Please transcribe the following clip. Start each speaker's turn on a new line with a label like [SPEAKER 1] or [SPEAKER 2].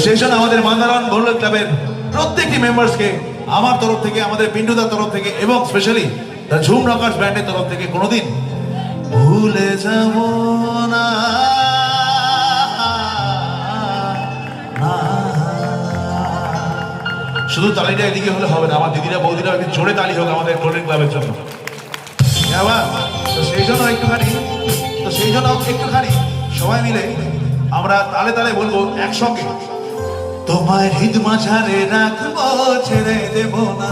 [SPEAKER 1] সেই জন্য আমাদের মান্দারান গোল্ড ক্লাবের প্রত্যেকটি মেম্বার্সকে আমার তরফ থেকে, আমাদের পিন্টুদার তরফ থেকে এবং স্পেশালি দ্য ঝুম রকার্স ব্যান্ডের তরফ থেকে কোনোদিন ভুলে যাব না। শুধু তালিটা এদিকে হলে হবে না, আমার দিদিরা বৌদিরা একদিন জোরে তালি হোক আমাদের গোল্ডেন ক্লাবের জন্য। তো সেই জন্য একটুখানি সবাই মিলে আমরা তালে তালে বলবো একসঙ্গে, তোমায় হৃদ মাঝারে রাখবো, ছেড়ে দেব না।